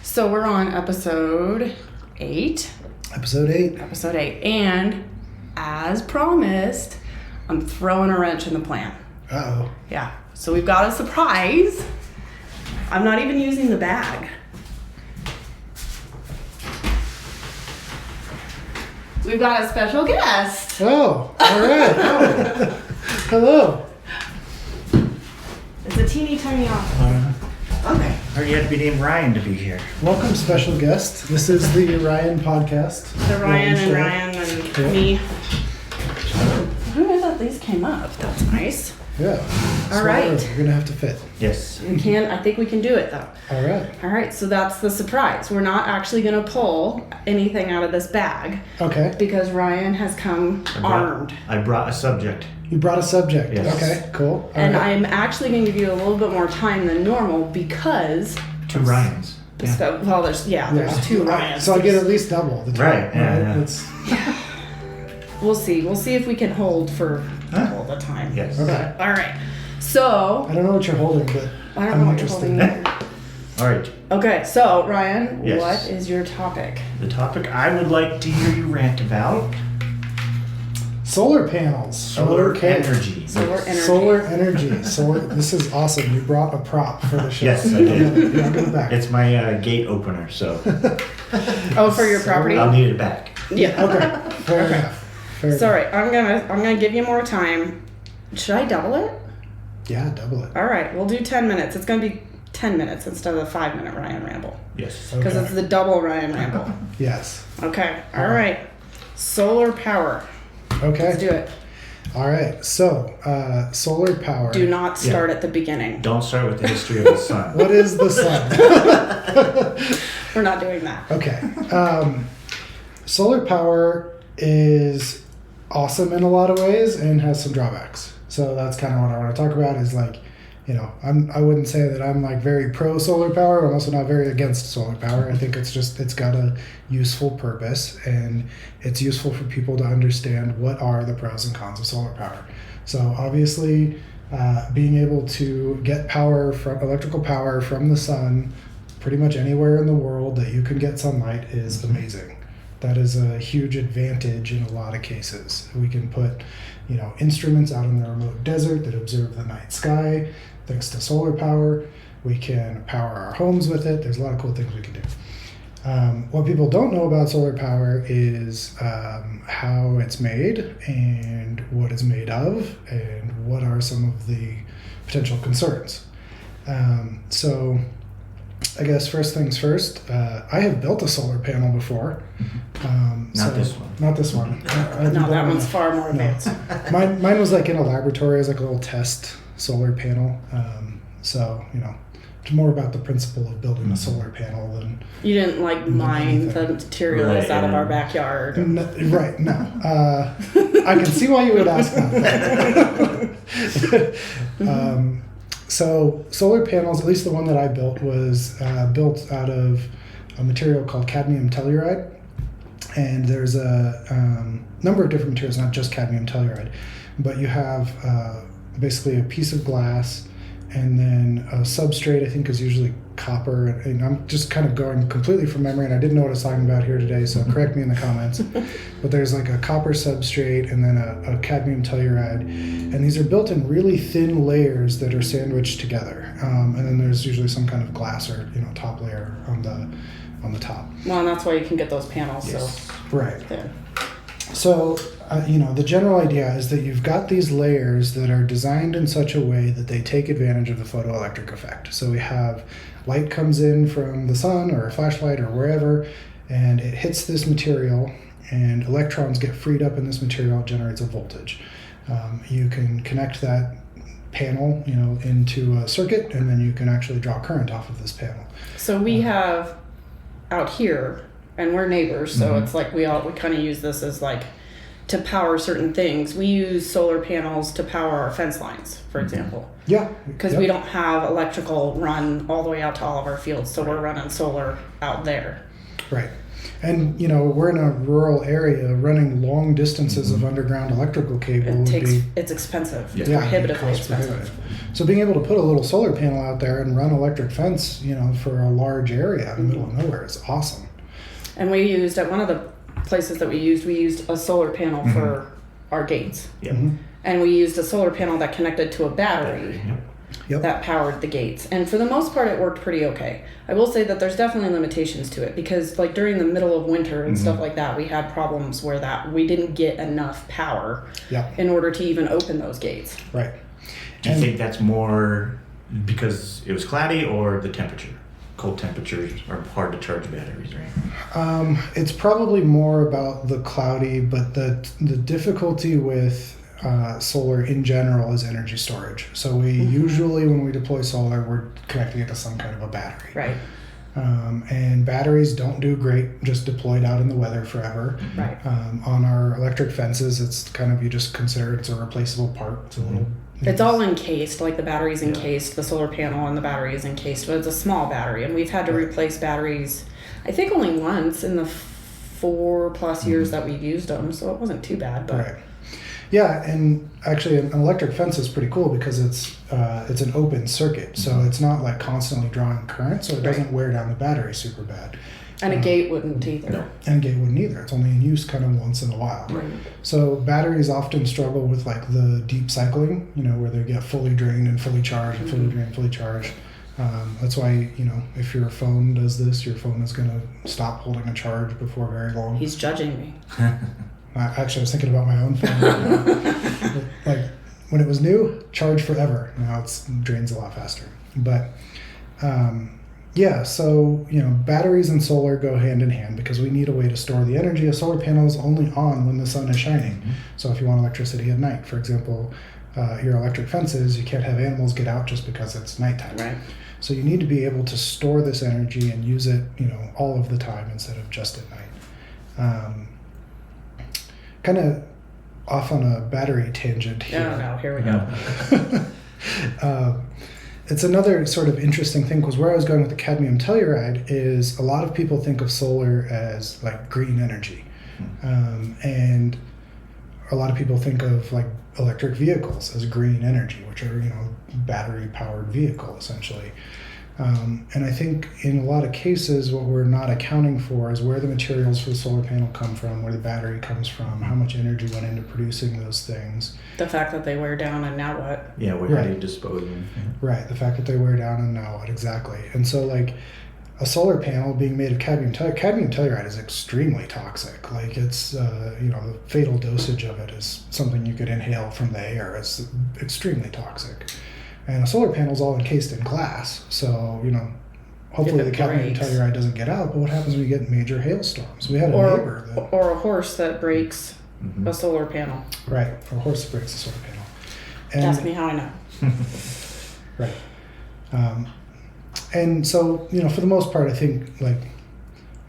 So we're on episode 8. Episode 8. Episode 8. And as promised, I'm throwing a wrench in the plan. Uh-oh. Yeah. So we've got a surprise. I'm not even using the bag. We've got a special guest. Oh, all right. Hello. It's a teeny tiny office. Okay. Heard you had to be named Ryan to be here. Welcome, special guest. This is the Ryan podcast. The Ryan and show. Ryan and Yeah. me. Who knew that these came up? That's nice. Yeah. All right. You're going to have to fit. Yes. We can. I think we can do it though. All right. All right. So that's the surprise. We're not actually going to pull anything out of this bag Okay. because Ryan has come armed. I brought a subject. You brought a subject. Yes. Okay, cool. All And right. I'm actually going to give you a little bit more time than normal because... Two Ryans. Yeah. Well, there's two Ryans. So I get at least double the time. Right, yeah. That's- We'll see. We'll see if we can hold for all the time. Yes. Okay. All right. So... I don't know what you're holding, but I don't I'm know what interested. you're holding. All right. Okay, so Ryan, Yes. what is your topic? The topic I would like to hear you rant about: Solar panels. solar Okay. energy. Solar energy. Solar energy. This is awesome. You brought a prop for the show. Yes, I did. Yeah, I'll give it back. It's my gate opener, so Oh, for your property? I'll need it back. Yeah. Okay. Fair Okay. enough. Fair enough. Sorry, I'm gonna give you more time. Should I double it? Yeah, double it. All right, we'll do 10 minutes. It's gonna be 10 minutes instead of the 5-minute Ryan ramble Yes. because Okay. it's the double Ryan ramble. Yes. Okay. All right. Solar power. Okay. Let's do it. All right. So, solar power. Do not start at the beginning. Don't start with the history of the sun. What is the sun? We're not doing that. Okay. Solar power is awesome in a lot of ways and has some drawbacks. So that's kind of what I want to talk about is like, I wouldn't say that I'm like very pro solar power. I'm also not very against solar power. I think it's got a useful purpose and it's useful for people to understand what are the pros and cons of solar power. So obviously, being able to get electrical power from the sun pretty much anywhere in the world that you can get sunlight is amazing. That is a huge advantage in a lot of cases. We can put, instruments out in the remote desert that observe the night sky. Thanks to solar power, we can power our homes with it. There's a lot of cool things we can do. What people don't know about solar power is how it's made and what it's made of and what are some of the potential concerns. So I guess first things first, I have built a solar panel before. Not this one. Not this one. No, that one's far more advanced. Mine was like in a laboratory as like a little test solar panel. It's more about the principle of building a solar panel than... You didn't mine the materials Right, out of yeah. our backyard. Right, no. I can see why you would ask that. So solar panels, at least the one that I built, was built out of a material called cadmium telluride. And there's a number of different materials, not just cadmium telluride, but you have basically a piece of glass and then a substrate, I think is usually copper. And I'm just kind of going completely from memory, and I didn't know what I was talking about here today, so correct me in the comments. But there's like a copper substrate and then a cadmium telluride. And these are built in really thin layers that are sandwiched together. And then there's usually some kind of glass or top layer on the top. Well, and that's why you can get those panels Yes. so Right. thin. So, the general idea is that you've got these layers that are designed in such a way that they take advantage of the photoelectric effect. So we have light comes in from the sun or a flashlight or wherever, and it hits this material, and electrons get freed up in this material, it generates a voltage. You can connect that panel, into a circuit, and then you can actually draw current off of this panel. So we have out here, and we're neighbors, so it's like we kind of use this as like to power certain things. We use solar panels to power our fence lines, for example. Yeah. Because we don't have electrical run all the way out to all of our fields, so we're running solar out there. Right. And, we're in a rural area. Running long distances of underground electrical cable it's expensive. Yeah. It's prohibitively expensive. So being able to put a little solar panel out there and run electric fence, for a large area in the middle of nowhere is awesome. And we used, at one of the places that we used a solar panel for our gates. Yeah. And we used a solar panel that connected to a battery. Yep. That powered the gates. And for the most part, it worked pretty okay. I will say that there's definitely limitations to it because, like, during the middle of winter and stuff like that, we had problems where we didn't get enough power in order to even open those gates. Right. Do you think that's more because it was cloudy or the temperature? Cold temperatures are hard to charge batteries, right? It's probably more about the cloudy, but the difficulty with solar in general is energy storage. So we usually, when we deploy solar, we're connecting it to some kind of a battery. Right. And batteries don't do great just deployed out in the weather forever. Right. On our electric fences, it's kind of, you just consider it's a replaceable part. It's a little. It's all encased, like the battery's encased, the solar panel and the battery is encased, but it's a small battery. And we've had to replace batteries, I think only once in the 4+ years that we've used them, so it wasn't too bad. But. Right. Yeah, and actually an electric fence is pretty cool because it's an open circuit, so it's not like constantly drawing current, so it doesn't wear down the battery super bad. And a gate wouldn't either. No. And a gate wouldn't either. It's only in use kind of once in a while. Right. So batteries often struggle with like the deep cycling, where they get fully drained and fully charged and fully drained, fully charged. That's why, if your phone does this, your phone is going to stop holding a charge before very long. He's judging me. Actually, I was thinking about my own phone. Like when it was new, charge forever. Now it drains a lot faster. But so batteries and solar go hand in hand because we need a way to store the energy. A solar panel is only on when the sun is shining. So if you want electricity at night, for example, your electric fences, you can't have animals get out just because it's nighttime. Right. So you need to be able to store this energy and use it, all of the time instead of just at night. Kind of off on a battery tangent here. Oh, no, here we go. It's another sort of interesting thing because where I was going with the cadmium telluride is a lot of people think of solar as like green energy. And a lot of people think of like electric vehicles as green energy, which are, battery powered vehicle essentially. And I think in a lot of cases, what we're not accounting for is where the materials for the solar panel come from, where the battery comes from, how much energy went into producing those things. The fact that they wear down and now what? Yeah, where do you dispose of them? Right, the fact that they wear down and now what, exactly. And so like a solar panel being made of cadmium telluride is extremely toxic. Like it's, the fatal dosage of it is something you could inhale from the air. It's extremely toxic. And a solar panel is all encased in glass, so, hopefully the cadmium telluride doesn't get out, but what happens when you get major hailstorms? We had a neighbor that... Or a horse that breaks a solar panel. Right, or a horse that breaks a solar panel. And, ask me how I know. Right. And so, for the most part, I think, like,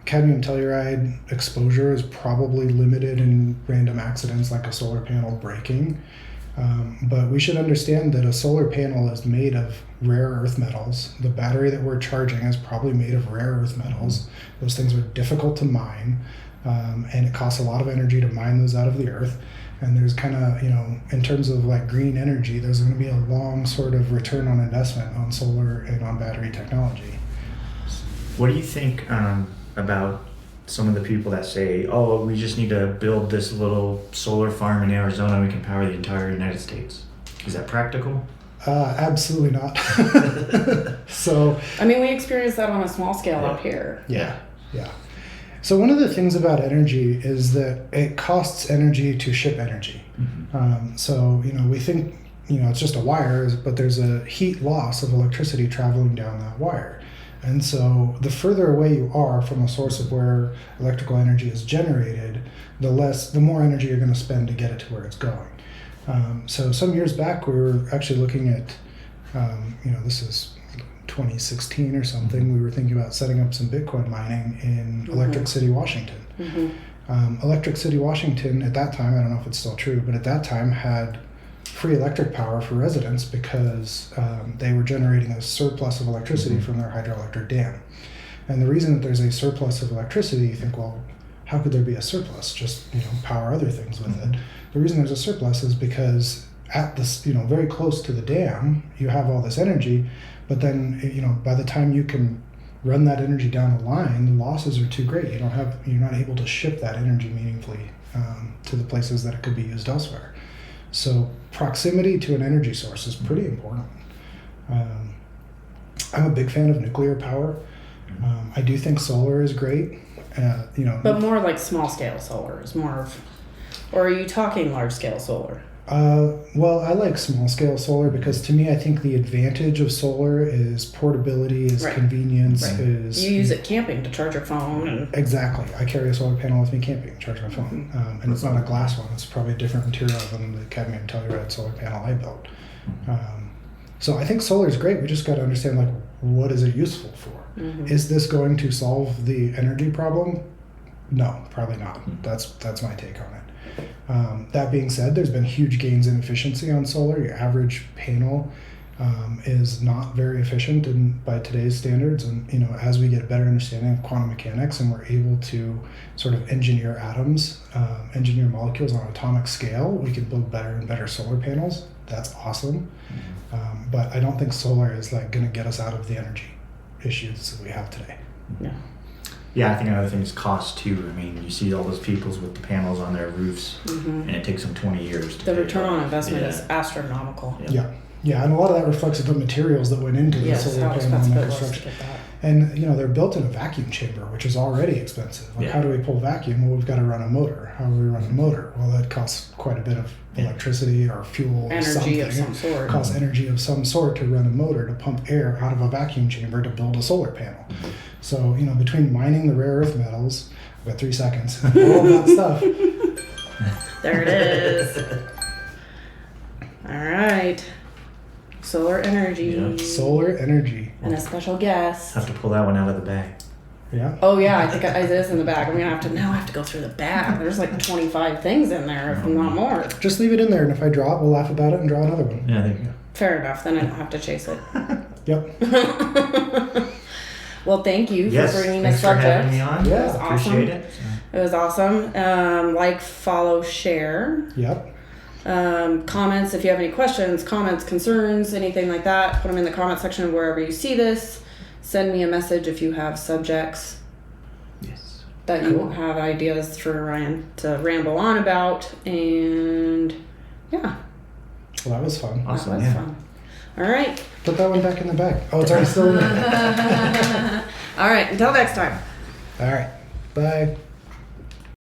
cadmium telluride exposure is probably limited in random accidents like a solar panel breaking. But we should understand that a solar panel is made of rare earth metals. The battery that we're charging is probably made of rare earth metals. Those things are difficult to mine, and it costs a lot of energy to mine those out of the earth. And there's kind of, in terms of like green energy, there's going to be a long sort of return on investment on solar and on battery technology. What do you think about some of the people that say, oh, we just need to build this little solar farm in Arizona and we can power the entire United States? Is that practical? Absolutely not. So, I mean, we experienced that on a small scale out here. Yeah. So one of the things about energy is that it costs energy to ship energy. So, we think, it's just a wire, but there's a heat loss of electricity traveling down that wire. And so the further away you are from a source of where electrical energy is generated, the more energy you're going to spend to get it to where it's going. So some years back, we were actually looking at, this is 2016 or something, we were thinking about setting up some Bitcoin mining in Electric City, Washington. Electric City, Washington, at that time, I don't know if it's still true, but at that time had free electric power for residents because they were generating a surplus of electricity from their hydroelectric dam. And the reason that there's a surplus of electricity, you think, well, how could there be a surplus? Just, power other things with it. The reason there's a surplus is because at this, very close to the dam, you have all this energy, but then, by the time you can run that energy down the line, the losses are too great. You're not able to ship that energy meaningfully to the places that it could be used elsewhere. So proximity to an energy source is pretty important. I'm a big fan of nuclear power. I do think solar is great. But more like small scale solar is more of, or are you talking large scale solar? Well, I like small scale solar because to me, I think the advantage of solar is portability, is Right. convenience, Right. is... You use it camping to charge your phone. And Exactly. I carry a solar panel with me camping, charge my phone. And it's not a glass one. It's probably a different material than the cadmium telluride solar panel I built. So I think solar is great. We just got to understand, what is it useful for? Is this going to solve the energy problem? No, probably not. That's my take on it. That being said, there's been huge gains in efficiency on solar. Your average panel is not very efficient by today's standards. And as we get a better understanding of quantum mechanics and we're able to sort of engineer atoms, engineer molecules on an atomic scale, we can build better and better solar panels. That's awesome. But I don't think solar is going to get us out of the energy issues that we have today. no. Yeah, I think another thing is cost too. I mean, you see all those people with the panels on their roofs, and it takes them 20 years to The pay return it on off. investment is astronomical. Yeah. Yeah, and a lot of that reflects the materials that went into the Yes, solar how panel and expensive the it was to construction. get that. And they're built in a vacuum chamber, which is already expensive. How do we pull vacuum? Well, we've got to run a motor. How do we run a motor? Well, that costs quite a bit of electricity or fuel or Energy something. of some sort. It costs energy of some sort to run a motor to pump air out of a vacuum chamber to build a solar panel. So, between mining the rare earth metals, I've got 3 seconds, all that stuff. There it is. All right. Solar energy. Yeah. Solar energy. And a special guest. Have to pull that one out of the bag. Yeah. Oh yeah, I think it is in the bag. I have to go through the bag. There's 25 things in there, if not more. Just leave it in there, and if I draw it, we'll laugh about it and draw another one. Yeah, there you go. Fair enough. Then I don't have to chase it. Yep. Well, thank you Yes, for bringing the thanks for subject. having me on. Yeah. It was Appreciate awesome. it. It was awesome. Follow, share. Yep. Comments, if you have any questions, comments, concerns, anything like that, put them in the comment section wherever you see this. Send me a message if you have subjects Yes. that you have ideas for Ryan to ramble on about. And yeah, Well, that was fun. Awesome. that was fun. All right. Put that one back in the bag. Oh, it's already still in there. All right. Until next time. All right. Bye.